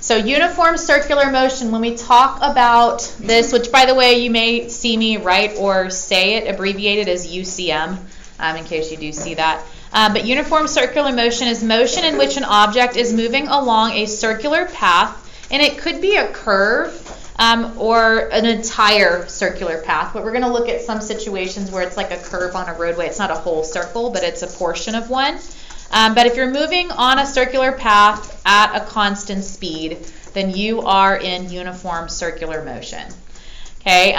So uniform circular motion, when we talk about this, which by the way, you may see me write or say it abbreviated as UCM, in case you do see that. But uniform circular motion is motion in which an object is moving along a circular path, and it could be a curve or an entire circular path. But we're going to look at some situations where it's like a curve on a roadway. It's not a whole circle, but it's a portion of one. But if you're moving on a circular path at a constant speed, then you are in uniform circular motion. Okay,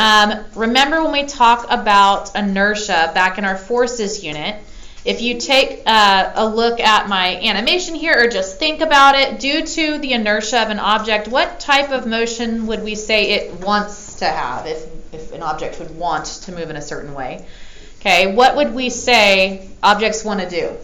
remember when we talk about inertia back in our forces unit, if you take a look at my animation here or just think about it, due to the inertia of an object, what type of motion would we say it wants to have if an object would want to move in a certain way? Okay, what would we say objects want to do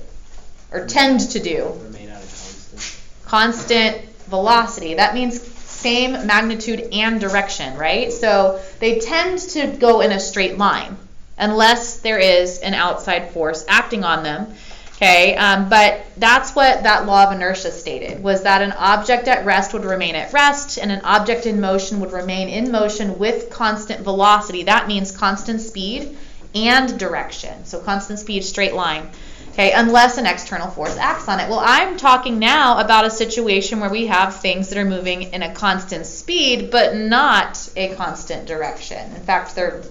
or tend to do? Remain at a constant velocity. That means same magnitude and direction, right? So they tend to go in a straight line unless there is an outside force acting on them. Okay, but that's what that law of inertia stated, was that an object at rest would remain at rest and an object in motion would remain in motion with constant velocity. That means constant speed and direction. So constant speed, straight line. Okay, unless an external force acts on it. Well, I'm talking now about a situation where we have things that are moving in a constant speed, but not a constant direction. In fact, they're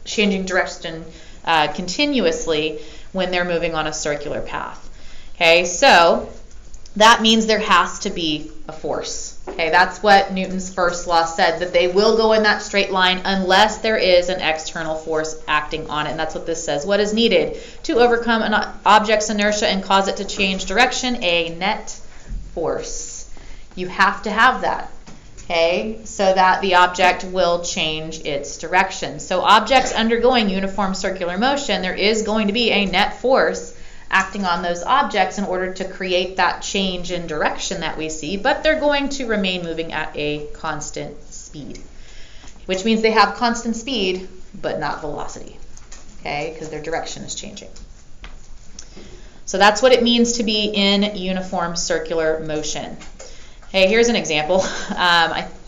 changing direction continuously when they're moving on a circular path. Okay, so that means there has to be a force. Okay, that's what Newton's first law said, that they will go in that straight line unless there is an external force acting on it. And that's what this says. What is needed to overcome an object's inertia and cause it to change direction? A net force. You have to have that, okay, so that the object will change its direction. So objects undergoing uniform circular motion, there is going to be a net force acting on those objects in order to create that change in direction that we see, but they're going to remain moving at a constant speed, which means they have constant speed but not velocity, okay, because their direction is changing. So that's what it means to be in uniform circular motion. Hey, here's an example.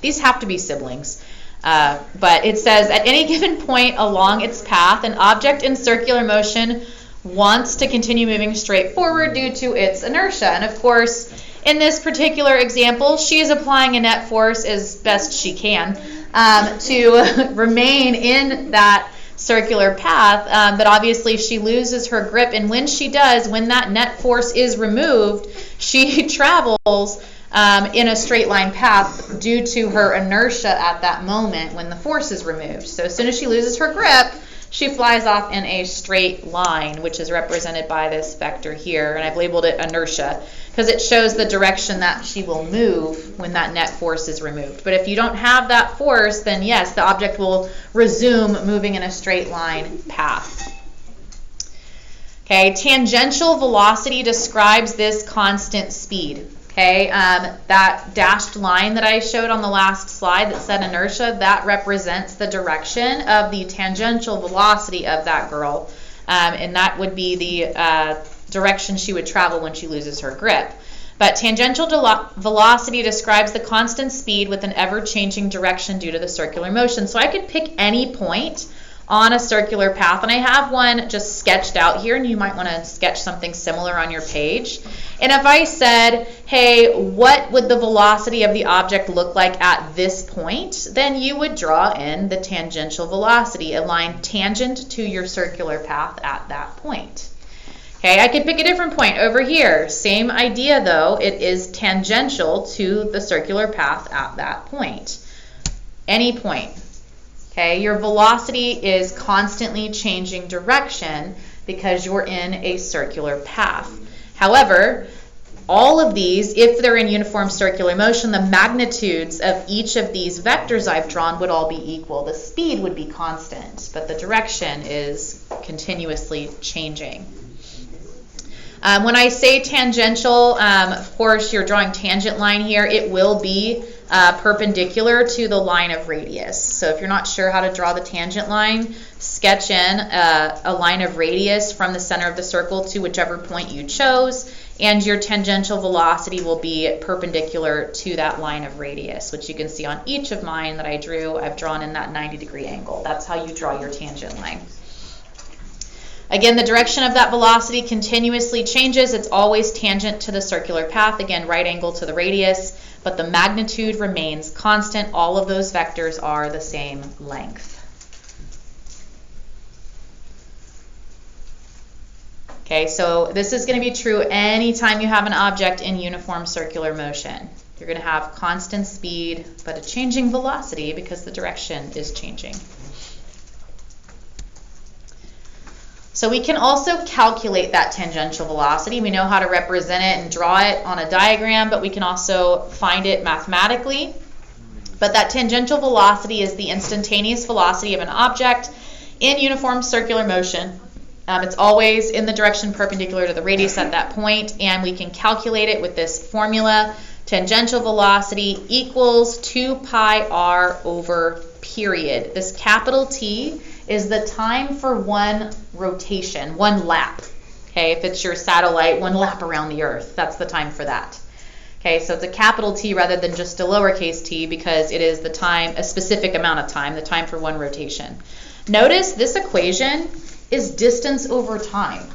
These have to be siblings. But it says, at any given point along its path, an object in circular motion wants to continue moving straight forward due to its inertia. And of course, in this particular example, she is applying a net force as best she can to remain in that circular path, but obviously she loses her grip, and when she does, when that net force is removed, she travels in a straight line path due to her inertia at that moment when the force is removed. So as soon as she loses her grip, she flies off in a straight line, which is represented by this vector here, and I've labeled it inertia because it shows the direction that she will move when that net force is removed. But if you don't have that force, then yes, the object will resume moving in a straight line path. Okay, tangential velocity describes this constant speed. Okay, that dashed line that I showed on the last slide that said inertia, that represents the direction of the tangential velocity of that girl, and that would be the direction she would travel when she loses her grip. But tangential velocity describes the constant speed with an ever-changing direction due to the circular motion. So I could pick any point on a circular path, and I have one just sketched out here, and you might want to sketch something similar on your page. And if I said, hey, what would the velocity of the object look like at this point, then you would draw in the tangential velocity, a line tangent to your circular path at that point. Okay, I could pick a different point over here. Same idea though, it is tangential to the circular path at that point. Any point. Okay, your velocity is constantly changing direction because you're in a circular path. However, all of these, if they're in uniform circular motion, the magnitudes of each of these vectors I've drawn would all be equal. The speed would be constant, but the direction is continuously changing. When I say tangential, of course, you're drawing tangent line here. It will be perpendicular to the line of radius. So if you're not sure how to draw the tangent line, sketch in a line of radius from the center of the circle to whichever point you chose, and your tangential velocity will be perpendicular to that line of radius, which you can see on each of mine that I drew. I've drawn in that 90-degree angle. That's how you draw your tangent line. Again, the direction of that velocity continuously changes. It's always tangent to the circular path. Again, right angle to the radius, but the magnitude remains constant. All of those vectors are the same length. Okay, so this is going to be true anytime you have an object in uniform circular motion. You're going to have constant speed, but a changing velocity because the direction is changing. So we can also calculate that tangential velocity. We know how to represent it and draw it on a diagram, but we can also find it mathematically. But that tangential velocity is the instantaneous velocity of an object in uniform circular motion. It's always in the direction perpendicular to the radius at that point, and we can calculate it with this formula. Tangential velocity equals 2 pi r over period. This capital T is the time for one rotation, one lap. Okay, if it's your satellite, one lap around the Earth, that's the time for that. Okay, so it's a capital T rather than just a lowercase t because it is the time, a specific amount of time, the time for one rotation. Notice this equation is distance over time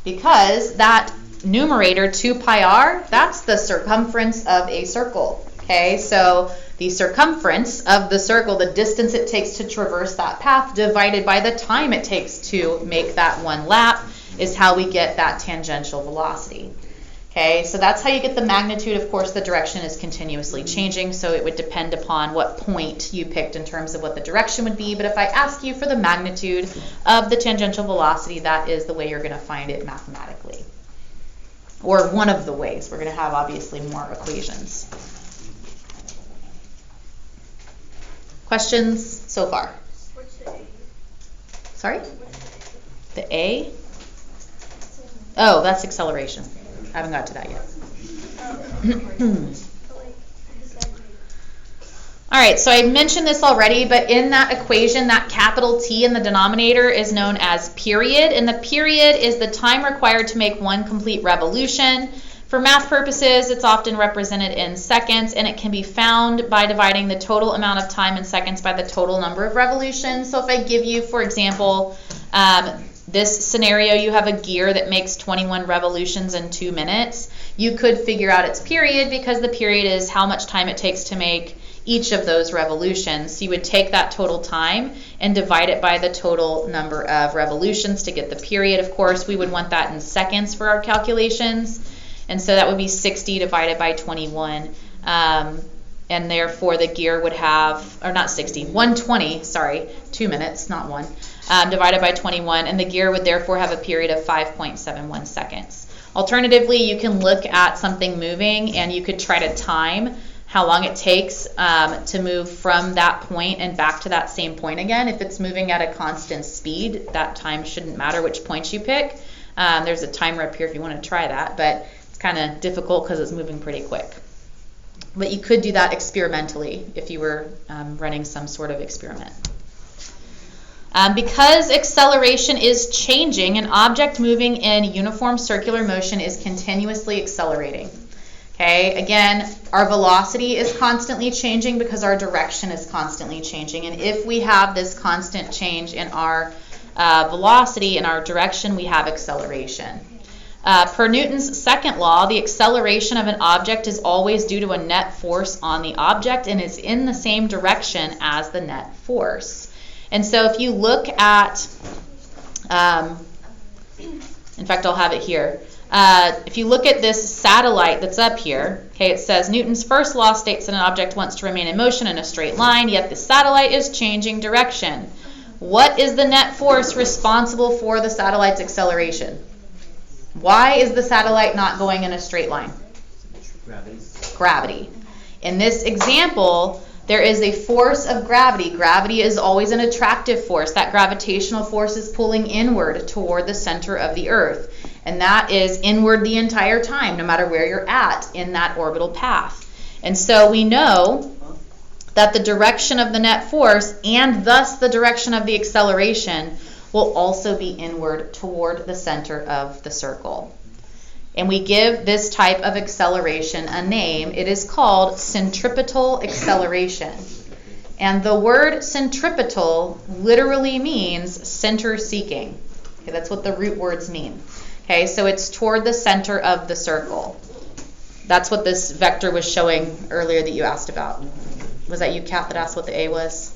because that numerator 2 pi r, that's the circumference of a circle. Okay, so the circumference of the circle, the distance it takes to traverse that path divided by the time it takes to make that one lap is how we get that tangential velocity. Okay, so that's how you get the magnitude. Of course, the direction is continuously changing, so it would depend upon what point you picked in terms of what the direction would be. But if I ask you for the magnitude of the tangential velocity, that is the way you're going to find it mathematically. Or one of the ways. We're going to have, obviously, more equations. Questions so far? What's the A? Sorry? The A? Oh, that's acceleration. I haven't got to that yet. All right, so I mentioned this already, but in that equation, that capital T in the denominator is known as period, and the period is the time required to make one complete revolution. For math purposes, it's often represented in seconds, and it can be found by dividing the total amount of time in seconds by the total number of revolutions. So if I give you, for example, this scenario, you have a gear that makes 21 revolutions in 2 minutes. You could figure out its period because the period is how much time it takes to make each of those revolutions. So you would take that total time and divide it by the total number of revolutions to get the period. Of course, we would want that in seconds for our calculations. And so that would be 60 divided by 21. And therefore the gear would have, or not 60, 120, sorry, 2 minutes, not one. Divided by 21, and the gear would therefore have a period of 5.71 seconds. Alternatively, you can look at something moving and you could try to time how long it takes to move from that point and back to that same point again. If it's moving at a constant speed, that time shouldn't matter which point you pick. There's a timer up here if you want to try that, but it's kind of difficult because it's moving pretty quick. But you could do that experimentally if you were running some sort of experiment. Because acceleration is changing, an object moving in uniform circular motion is continuously accelerating. Okay, again, our velocity is constantly changing because our direction is constantly changing. And if we have this constant change in our velocity and our direction, we have acceleration. Per Newton's second law, the acceleration of an object is always due to a net force on the object and is in the same direction as the net force. And so if you look at, in fact, I'll have it here. If you look at this satellite that's up here, okay, it says Newton's first law states that an object wants to remain in motion in a straight line, yet the satellite is changing direction. What is the net force responsible for the satellite's acceleration? Why is the satellite not going in a straight line? Gravity. In this example, there is a force of gravity. Gravity is always an attractive force. That gravitational force is pulling inward toward the center of the Earth. And that is inward the entire time, no matter where you're at in that orbital path. And so we know that the direction of the net force and thus the direction of the acceleration will also be inward toward the center of the circle. and we give this type of acceleration a name. It is called centripetal acceleration. And the word centripetal literally means center seeking. Okay, that's what the root words mean. Okay, so it's toward the center of the circle. That's what this vector was showing earlier that you asked about. Was that you, Kat, that asked what the A was?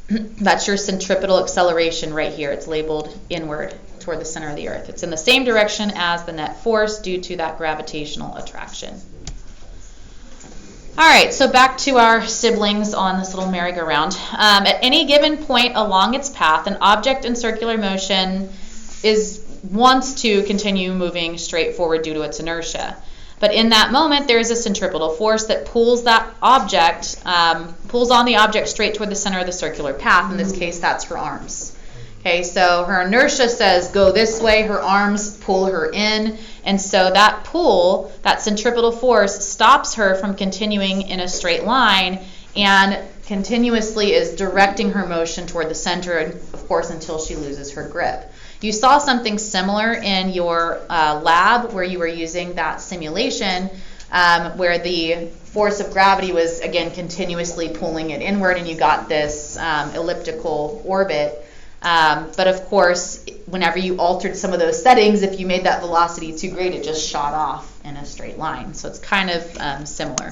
That's your centripetal acceleration right here. It's labeled inward toward the center of the earth. It's in the same direction as the net force due to that gravitational attraction. All right, so back to our siblings on this little merry-go-round. At any given point along its path, an object in circular motion wants to continue moving straight forward due to its inertia. But in that moment, there is a centripetal force that pulls on the object straight toward the center of the circular path. In this case, that's her arms. Okay, so her inertia says go this way, her arms pull her in, and so that pull, that centripetal force, stops her from continuing in a straight line and continuously is directing her motion toward the center, of course, until she loses her grip. You saw something similar in your lab where you were using that simulation where the force of gravity was, again, continuously pulling it inward, and you got this elliptical orbit. But of course, whenever you altered some of those settings, if you made that velocity too great, it just shot off in a straight line. So it's kind of similar.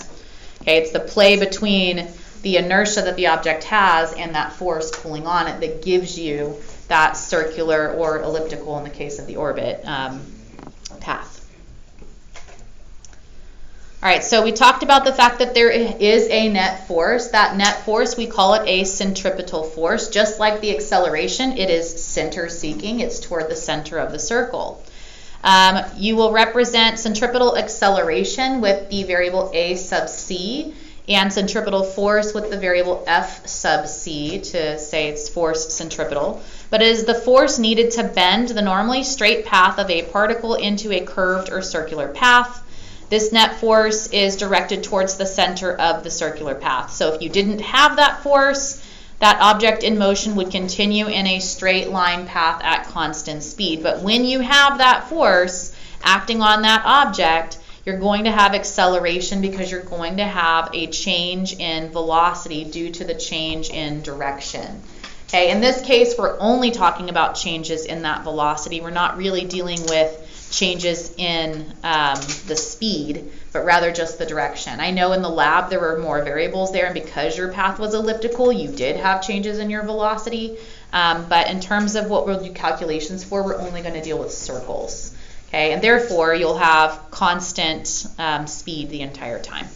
Okay, it's the play between the inertia that the object has and that force pulling on it that gives you that circular or elliptical, in the case of the orbit, path. All right, so we talked about the fact that there is a net force. That net force, we call it a centripetal force. Just like the acceleration, it is center seeking. It's toward the center of the circle. You will represent centripetal acceleration with the variable a sub c, and centripetal force with the variable f sub c to say it's force centripetal. But it is the force needed to bend the normally straight path of a particle into a curved or circular path. This net force is directed towards the center of the circular path. So if you didn't have that force, that object in motion would continue in a straight line path at constant speed. But when you have that force acting on that object, you're going to have acceleration because you're going to have a change in velocity due to the change in direction. Okay, in this case, we're only talking about changes in that velocity. We're not really dealing with changes in the speed, but rather just the direction. I know in the lab there were more variables there, and because your path was elliptical, you did have changes in your velocity. But in terms of what we'll do calculations for, we're only going to deal with circles. Okay, and therefore you'll have constant speed the entire time.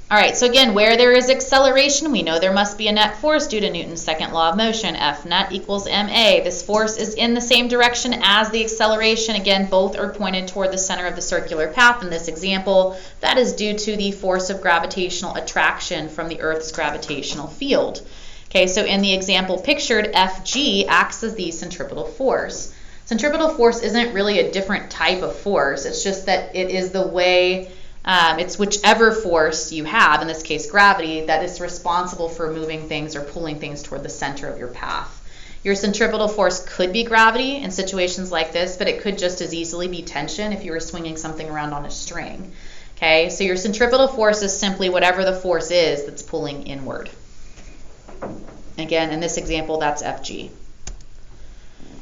All right, so again, where there is acceleration, we know there must be a net force due to Newton's second law of motion. F net equals ma. This force is in the same direction as the acceleration. Again, both are pointed toward the center of the circular path. In this example, that is due to the force of gravitational attraction from the Earth's gravitational field. Okay, so in the example pictured, Fg acts as the centripetal force. Centripetal force isn't really a different type of force. It's just that it is the way it's whichever force you have, in this case gravity, that is responsible for moving things or pulling things toward the center of your path. Your centripetal force could be gravity in situations like this, but it could just as easily be tension if you were swinging something around on a string. Okay, so your centripetal force is simply whatever the force is that's pulling inward. Again, in this example, that's Fg.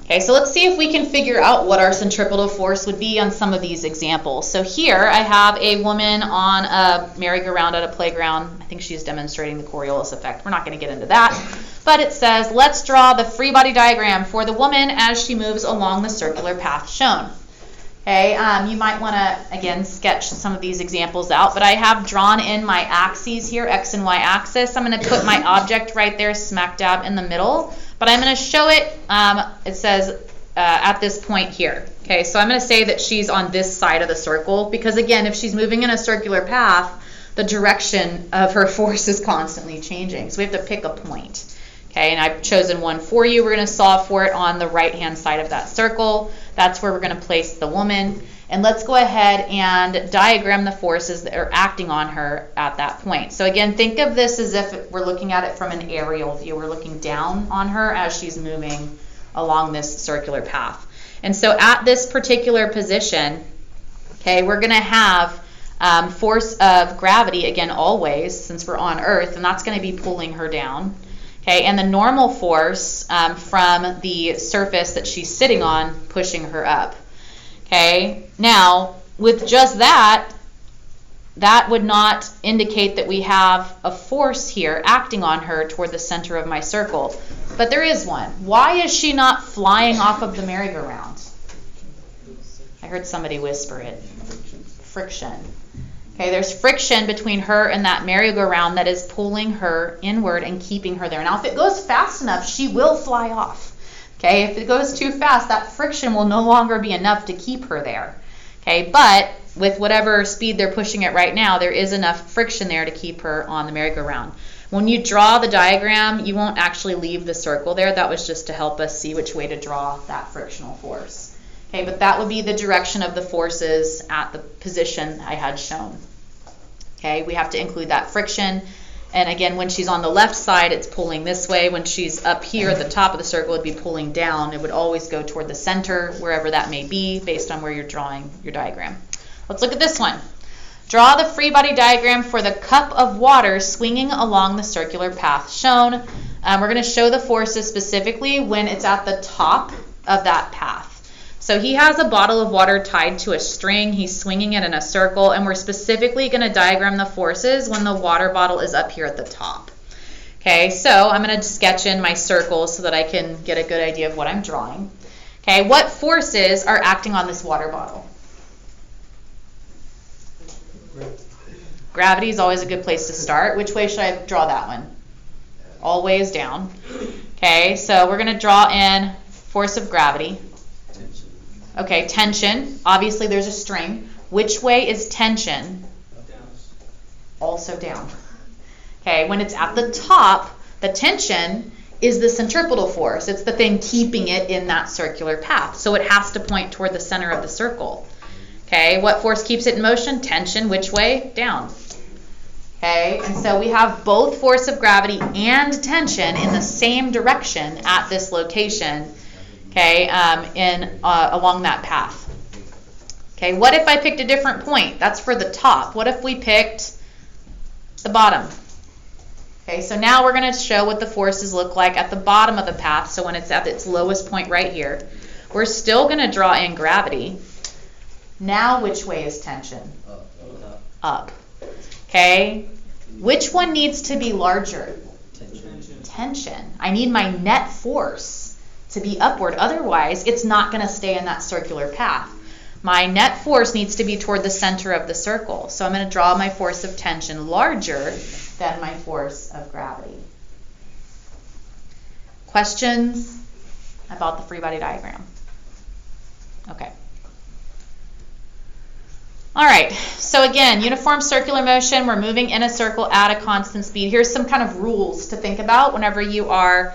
Okay, so let's see if we can figure out what our centripetal force would be on some of these examples. So here I have a woman on a merry-go-round at a playground. I think she's demonstrating the Coriolis effect. We're not going to get into that. But it says, let's draw the free body diagram for the woman as she moves along the circular path shown. Okay, you might want to, again, sketch some of these examples out, but I have drawn in my axes here, x and y axis. I'm going to put my object right there smack dab in the middle, but I'm going to show it, it says at this point here. Okay, so I'm going to say that she's on this side of the circle because, again, if she's moving in a circular path, the direction of her force is constantly changing. So we have to pick a point. Okay, and I've chosen one for you. We're going to solve for it on the right-hand side of that circle. That's where we're going to place the woman. And let's go ahead and diagram the forces that are acting on her at that point. So again, think of this as if we're looking at it from an aerial view. We're looking down on her as she's moving along this circular path. And so at this particular position, okay, we're going to have force of gravity, again, always, since we're on Earth, and that's going to be pulling her down. Okay, and the normal force from the surface that she's sitting on, pushing her up. Okay, now with just that would not indicate that we have a force here acting on her toward the center of my circle. But there is one. Why is she not flying off of the merry-go-round? I heard somebody whisper it. Friction. Okay, there's friction between her and that merry-go-round that is pulling her inward and keeping her there. Now, if it goes fast enough, she will fly off. Okay, if it goes too fast, that friction will no longer be enough to keep her there. Okay, but with whatever speed they're pushing it right now, there is enough friction there to keep her on the merry-go-round. When you draw the diagram, you won't actually leave the circle there. That was just to help us see which way to draw that frictional force. Okay, but that would be the direction of the forces at the position I had shown. Okay, we have to include that friction. And again, when she's on the left side, it's pulling this way. When she's up here at the top of the circle, it'd be pulling down. It would always go toward the center, wherever that may be, based on where you're drawing your diagram. Let's look at this one. Draw the free body diagram for the cup of water swinging along the circular path shown. We're going to show the forces specifically when it's at the top of that path. So he has a bottle of water tied to a string. He's swinging it in a circle, and we're specifically going to diagram the forces when the water bottle is up here at the top. Okay, so I'm going to sketch in my circles so that I can get a good idea of what I'm drawing. Okay, what forces are acting on this water bottle? Gravity is always a good place to start. Which way should I draw that one? Always down. Okay, so we're going to draw in force of gravity. Okay, tension. Obviously, there's a string. Which way is tension? Down. Also down. Okay, when it's at the top, the tension is the centripetal force. It's the thing keeping it in that circular path. So it has to point toward the center of the circle. Okay, what force keeps it in motion? Tension. Which way? Down. Okay, and so we have both force of gravity and tension in the same direction at this location. Okay, along that path. Okay, what if I picked a different point? That's for the top. What if we picked the bottom? Okay, so now we're going to show what the forces look like at the bottom of the path. So when it's at its lowest point right here, we're still going to draw in gravity. Now which way is tension? Up. Okay, which one needs to be larger? Tension. I need my net force to be upward. Otherwise, it's not going to stay in that circular path. My net force needs to be toward the center of the circle. So I'm going to draw my force of tension larger than my force of gravity. Questions about the free body diagram? Okay. All right, so again, uniform circular motion. We're moving in a circle at a constant speed. Here's some kind of rules to think about whenever you are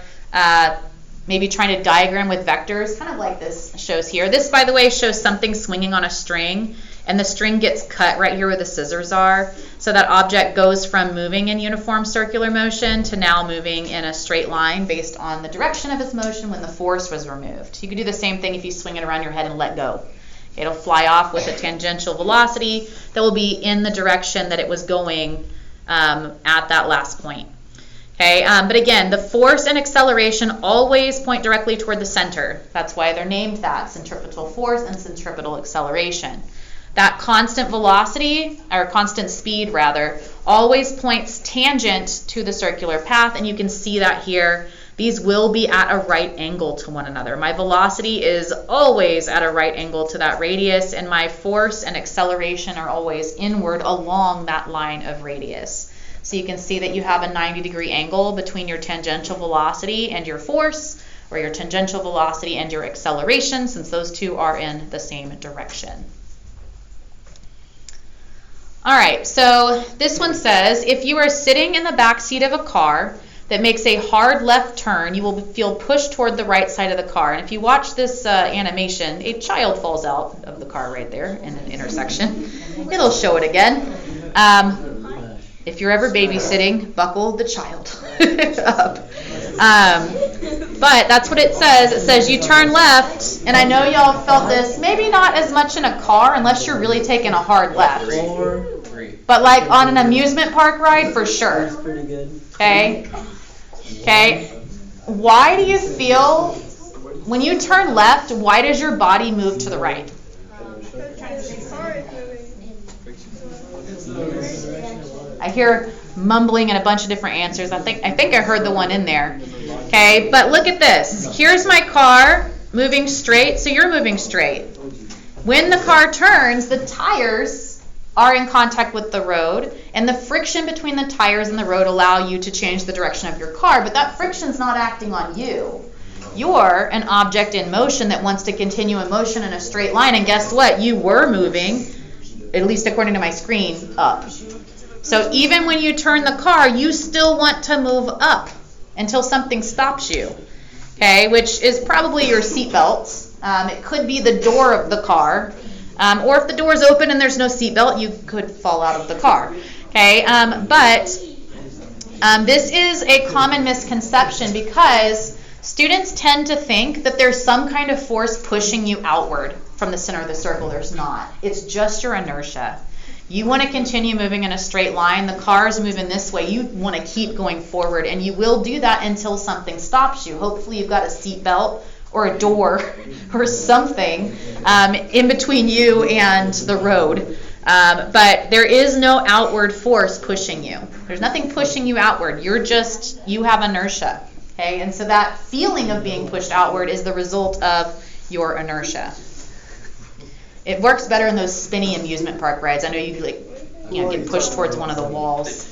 maybe trying to diagram with vectors, kind of like this shows here. This, by the way, shows something swinging on a string, and the string gets cut right here where the scissors are. So that object goes from moving in uniform circular motion to now moving in a straight line based on the direction of its motion when the force was removed. You could do the same thing if you swing it around your head and let go. It'll fly off with a tangential velocity that will be in the direction that it was going at that last point. Okay, but again, the force and acceleration always point directly toward the center. That's why they're named that, centripetal force and centripetal acceleration. That constant velocity, or constant speed rather, always points tangent to the circular path, and you can see that here. These will be at a right angle to one another. My velocity is always at a right angle to that radius, and my force and acceleration are always inward along that line of radius. So you can see that you have a 90-degree angle between your tangential velocity and your force, or your tangential velocity and your acceleration, since those two are in the same direction. All right, so this one says, if you are sitting in the back seat of a car, that makes a hard left turn, you will feel pushed toward the right side of the car. And if you watch this animation, a child falls out of the car right there in an intersection. It'll show it again. If you're ever babysitting, buckle the child up. But that's what it says. It says you turn left, and I know y'all felt this, maybe not as much in a car unless you're really taking a hard left. But like on an amusement park ride, for sure. That's pretty good. Okay. Why do you feel, when you turn left, why does your body move to the right? I hear mumbling and a bunch of different answers. I think I heard the one in there. Okay, but look at this. Here's my car moving straight, so you're moving straight. When the car turns, the tires are in contact with the road, and the friction between the tires and the road allow you to change the direction of your car, but that friction's not acting on you. You're an object in motion that wants to continue in motion in a straight line, and guess what? You were moving, at least according to my screen, up. So even when you turn the car, you still want to move up until something stops you, okay, which is probably your seatbelt. It could be the door of the car, or if the door's open and there's no seatbelt, you could fall out of the car, okay? But this is a common misconception because students tend to think that there's some kind of force pushing you outward from the center of the circle. There's not. It's just your inertia. You want to continue moving in a straight line. The car's moving this way. You want to keep going forward, and you will do that until something stops you. Hopefully you've got a seat belt or a door or something in between you and the road. But there is no outward force pushing you. There's nothing pushing you outward. You have inertia. Okay? And so that feeling of being pushed outward is the result of your inertia. It works better in those spinny amusement park rides. I know you get pushed towards one of the walls.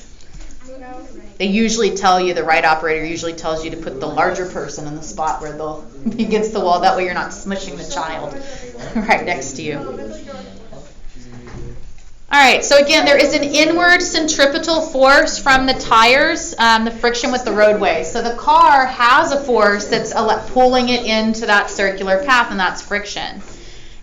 They usually tell you, the ride operator usually tells you to put the larger person in the spot where they'll be against the wall. That way you're not smushing the child right next to you. All right, so again, there is an inward centripetal force from the tires, the friction with the roadway. So the car has a force that's pulling it into that circular path, and that's friction.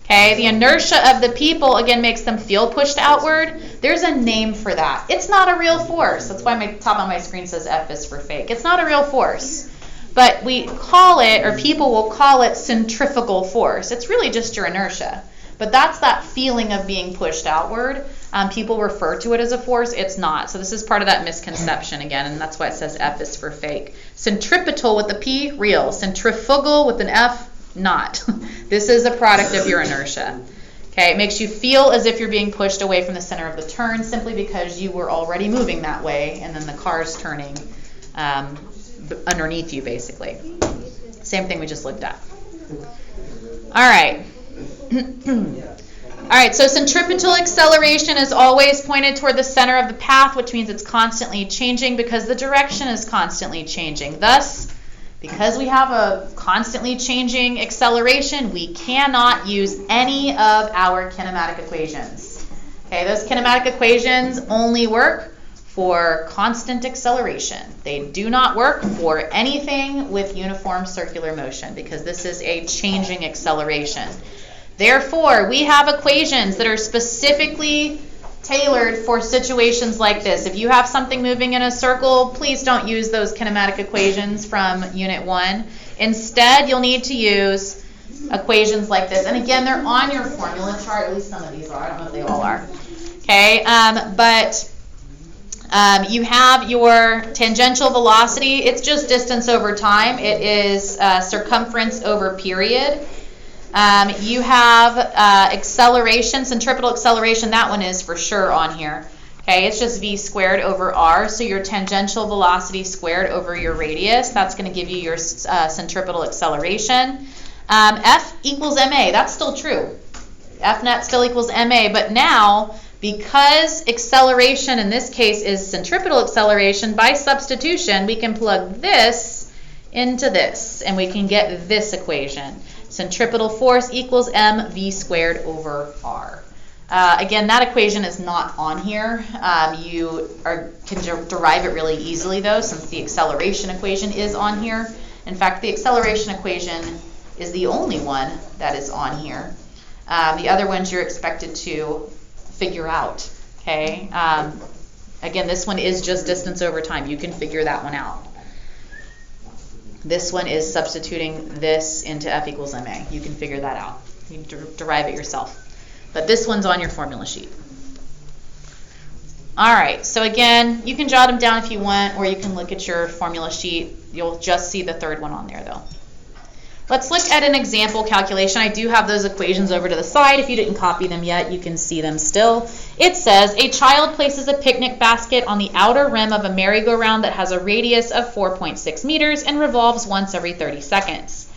Okay, the inertia of the people, again, makes them feel pushed outward. There's a name for that. It's not a real force. That's why my top of my screen says F is for fake. It's not a real force. But we call it, or people will call it, centrifugal force. It's really just your inertia. But that's that feeling of being pushed outward. People refer to it as a force. It's not. So this is part of that misconception again, and that's why it says F is for fake. Centripetal with a P, real. Centrifugal with an F, not. This is a product of your inertia. Okay, it makes you feel as if you're being pushed away from the center of the turn simply because you were already moving that way, and then the car's turning underneath you, basically. Same thing we just looked at. All right. All right, so centripetal acceleration is always pointed toward the center of the path, which means it's constantly changing because the direction is constantly changing. Thus, because we have a constantly changing acceleration, we cannot use any of our kinematic equations. Okay, those kinematic equations only work for constant acceleration. They do not work for anything with uniform circular motion because this is a changing acceleration. Therefore, we have equations that are specifically tailored for situations like this. If you have something moving in a circle, please don't use those kinematic equations from Unit 1. Instead, you'll need to use equations like this. And again, they're on your formula chart. At least some of these are. I don't know if they all are. Okay, you have your tangential velocity. It's just distance over time. It is circumference over period. You have acceleration, centripetal acceleration. That one is for sure on here. Okay, it's just v squared over r. So your tangential velocity squared over your radius. That's going to give you your centripetal acceleration. F equals ma. That's still true. F net still equals ma. But now, because acceleration in this case is centripetal acceleration, by substitution, we can plug this into this, and we can get this equation. Centripetal force equals mv squared over r. Again, that equation is not on here. You can derive it really easily though, since the acceleration equation is on here. In fact, the acceleration equation is the only one that is on here. The other ones you're expected to figure out, okay? Again, this one is just distance over time. You can figure that one out. This one is substituting this into F equals ma. You can figure that out. You can derive it yourself. But this one's on your formula sheet. All right, so again, you can jot them down if you want, or you can look at your formula sheet. You'll just see the third one on there though. Let's look at an example calculation. I do have those equations over to the side. If you didn't copy them yet, you can see them still. It says, a child places a picnic basket on the outer rim of a merry-go-round that has a radius of 4.6 meters and revolves once every 30 seconds.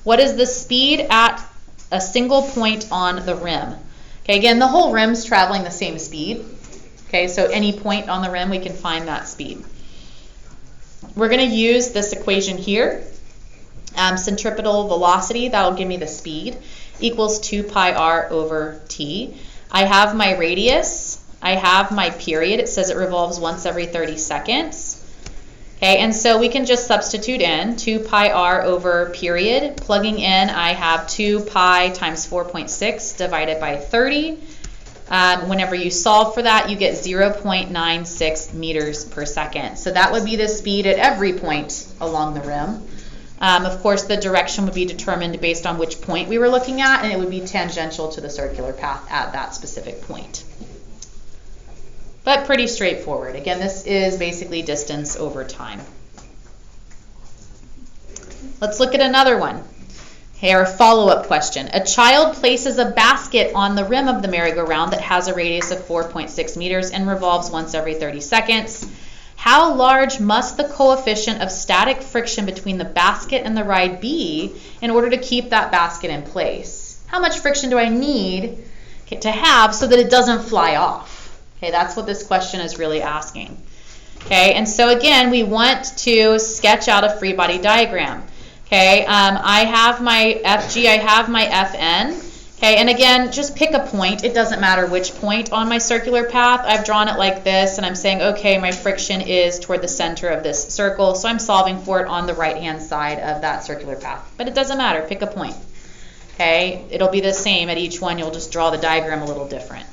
What is the speed at a single point on the rim? Okay, again, the whole rim's traveling the same speed. Okay, so any point on the rim, we can find that speed. We're going to use this equation here. Centripetal velocity, that'll give me the speed, equals 2 pi r over t. I have my radius. I have my period. It says it revolves once every 30 seconds. Okay, and so we can just substitute in 2 pi r over period. Plugging in, I have 2 pi times 4.6 divided by 30. Whenever you solve for that, you get 0.96 meters per second. So that would be the speed at every point along the rim. Of course, the direction would be determined based on which point we were looking at, and it would be tangential to the circular path at that specific point. But pretty straightforward. Again, this is basically distance over time. Let's look at another one. Here, a follow-up question. A child places a basket on the rim of the merry-go-round that has a radius of 4.6 meters and revolves once every 30 seconds. How large must the coefficient of static friction between the basket and the ride be in order to keep that basket in place? How much friction do I need to have so that it doesn't fly off? Okay, that's what this question is really asking. Okay, and so again, we want to sketch out a free body diagram. Okay, I have my FG, I have my FN. Okay, and again, just pick a point. It doesn't matter which point on my circular path. I've drawn it like this, and I'm saying, okay, my friction is toward the center of this circle, so I'm solving for it on the right-hand side of that circular path. But it doesn't matter. Pick a point. Okay, it'll be the same at each one. You'll just draw the diagram a little different.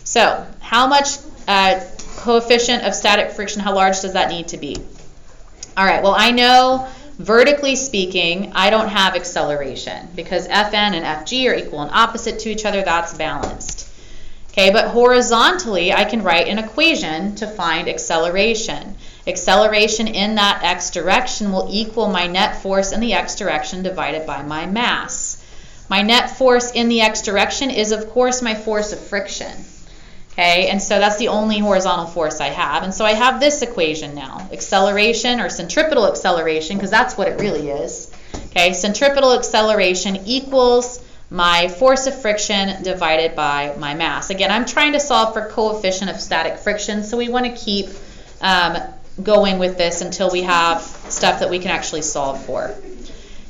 So, how much coefficient of static friction, how large does that need to be? All right, well, I know vertically speaking, I don't have acceleration because Fn and Fg are equal and opposite to each other. That's balanced. Okay, but horizontally, I can write an equation to find acceleration. Acceleration in that x direction will equal my net force in the x direction divided by my mass. My net force in the x direction is, of course, my force of friction. Okay, and so that's the only horizontal force I have. And so I have this equation now, acceleration or centripetal acceleration, because that's what it really is. Okay, centripetal acceleration equals my force of friction divided by my mass. Again, I'm trying to solve for coefficient of static friction, so we want to keep going with this until we have stuff that we can actually solve for.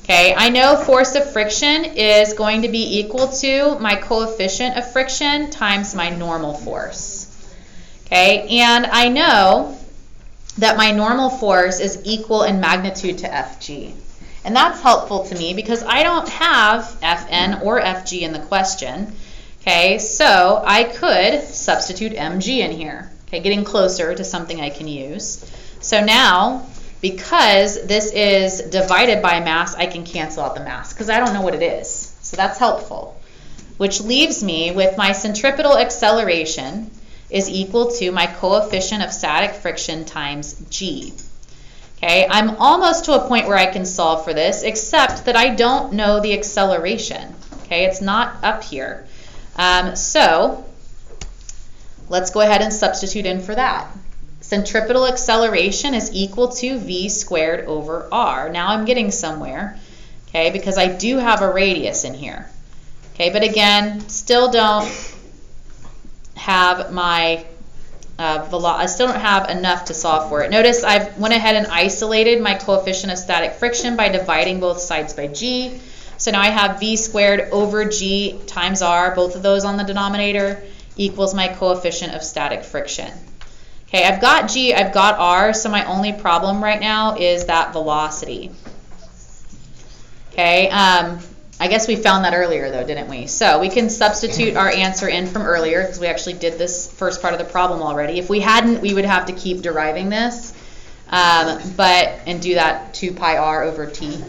Okay, I know force of friction is going to be equal to my coefficient of friction times my normal force. Okay, and I know that my normal force is equal in magnitude to Fg. And that's helpful to me because I don't have Fn or Fg in the question. Okay, so I could substitute mg in here. Okay, getting closer to something I can use. So now, because this is divided by mass, I can cancel out the mass because I don't know what it is. So that's helpful. Which leaves me with my centripetal acceleration is equal to my coefficient of static friction times g. Okay, I'm almost to a point where I can solve for this, except that I don't know the acceleration. Okay, it's not up here. So let's go ahead and substitute in for that. Centripetal acceleration is equal to v squared over r. Now I'm getting somewhere, okay, because I do have a radius in here. Okay, but again, still don't have my I still don't have enough to solve for it. Notice I went ahead and isolated my coefficient of static friction by dividing both sides by g. So now I have v squared over g times r, both of those on the denominator, equals my coefficient of static friction. Okay, I've got g, I've got r, so my only problem right now is that velocity. Okay, I guess we found that earlier though, didn't we? So we can substitute our answer in from earlier because we actually did this first part of the problem already. If we hadn't, we would have to keep deriving this, and do that 2 pi r over t.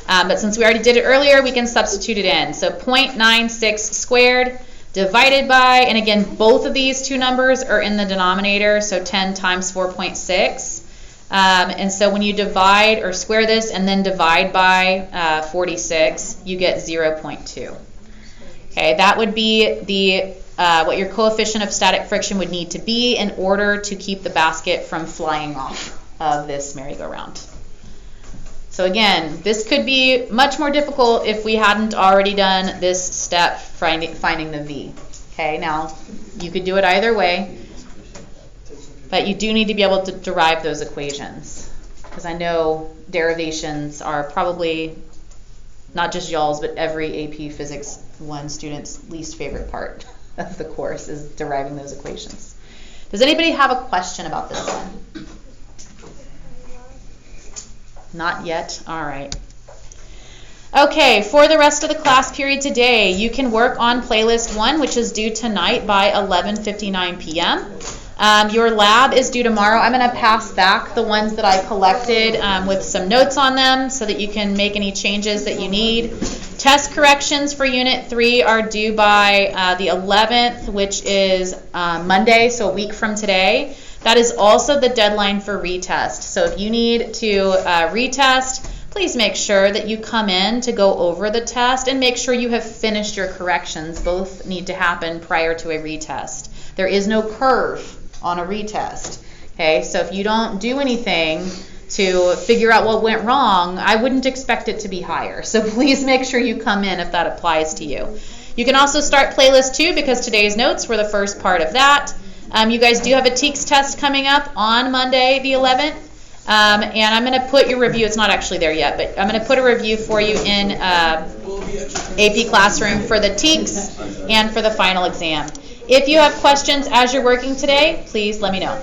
But since we already did it earlier, we can substitute it in. So 0.96 squared divided by, and again, both of these two numbers are in the denominator, so 10 times 4.6. And so when you divide or square this and then divide by 46, you get 0.2. Okay, that would be the what your coefficient of static friction would need to be in order to keep the basket from flying off of this merry-go-round. So again, this could be much more difficult if we hadn't already done this step, finding the v. Okay, now you could do it either way, but you do need to be able to derive those equations, because I know derivations are probably not just y'all's, but every AP Physics 1 student's least favorite part of the course is deriving those equations. Does anybody have a question about this one? Not yet? All right. Okay, for the rest of the class period today, you can work on playlist 1, which is due tonight by 11:59 p.m. Your lab is due tomorrow. I'm going to pass back the ones that I collected with some notes on them so that you can make any changes that you need. Test corrections for Unit 3 are due by the 11th, which is Monday, so a week from today. That is also the deadline for retest. So if you need to retest, please make sure that you come in to go over the test and make sure you have finished your corrections. Both need to happen prior to a retest. There is no curve on a retest. Okay, so if you don't do anything to figure out what went wrong, I wouldn't expect it to be higher. So please make sure you come in if that applies to you. You can also start playlist 2 because today's notes were the first part of that. You guys do have a TEKS test coming up on Monday the 11th. And I'm going to put your review, it's not actually there yet, but I'm going to put a review for you in AP Classroom for the TEKS and for the final exam. If you have questions as you're working today, please let me know.